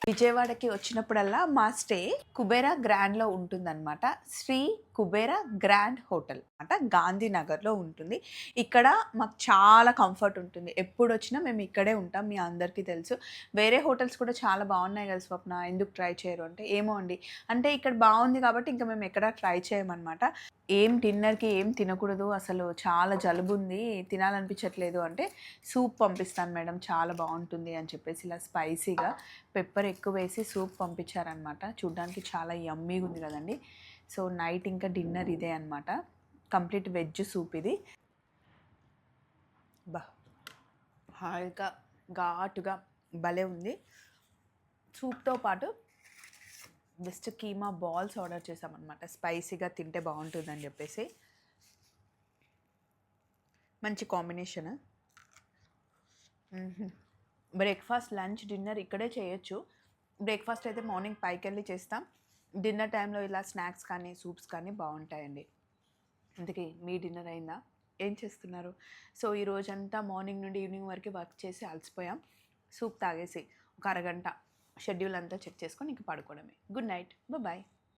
విజయవాడకి వచ్చినప్పుడల్లా మా స్టే కుబేరా గ్రాండ్లో ఉంటుందన్నమాట. శ్రీ కుబేరా గ్రాండ్ హోటల్ అంటే గాంధీనగర్లో ఉంటుంది. ఇక్కడ మాకు చాలా కంఫర్ట్ ఉంటుంది. ఎప్పుడొచ్చినా మేము ఇక్కడే ఉంటాం. మీ అందరికీ తెలుసు. వేరే హోటల్స్ కూడా చాలా బాగున్నాయి కదా స్వప్న, ఎందుకు ట్రై చేయరు అంటే, ఏమో అండి, అంటే ఇక్కడ బాగుంది కాబట్టి ఇంకా మేము ఎక్కడా ట్రై చేయమన్నమాట. డిన్నర్‌కి ఏం తినకూడదు, అసలు చాలా జలుబుంది, తినాలనిపించట్లేదు అంటే, సూప్ పంపిస్తాను మేడం చాలా బాగుంటుంది అని చెప్పేసి ఇలా స్పైసీగా పెప్పర్ ఎక్కువేసి సూప్ పంపించారనమాట. చూడ్డానికి చాలా యమ్మీగా ఉంది కదండి. సో నైట్ ఇంకా డిన్నర్ ఇదే అనమాట. కంప్లీట్ వెజ్ సూప్ ఇది. బా హాయిగా ఘాటుగా భలే ఉంది. సూప్తో పాటు జస్ట్ కీమా బాల్స్ ఆర్డర్ చేసామన్నమాట, స్పైసీగా తింటే బాగుంటుందని చెప్పేసి. మంచి కాంబినేషన్. బ్రేక్ఫాస్ట్, లంచ్, డిన్నర్ ఇక్కడే చేయొచ్చు. బ్రేక్ఫాస్ట్ అయితే మార్నింగ్ పైకెళ్ళి చేస్తాం. డిన్నర్ టైంలో ఇలా స్నాక్స్ కానీ సూప్స్ కానీ బాగుంటాయండి. అందుకే మీ డిన్నర్ అయిందా? ఏం చేస్తున్నారు? సో ఈ రోజంతా మార్నింగ్ నుండి ఈవినింగ్ వరకు వర్క్ చేసి అలసిపోయాం. సూప్ తాగేసి ఒక అరగంట షెడ్యూల్ అంతా చెక్ చేసుకొని ఇంక పడుకోవడమే. Good night, bye.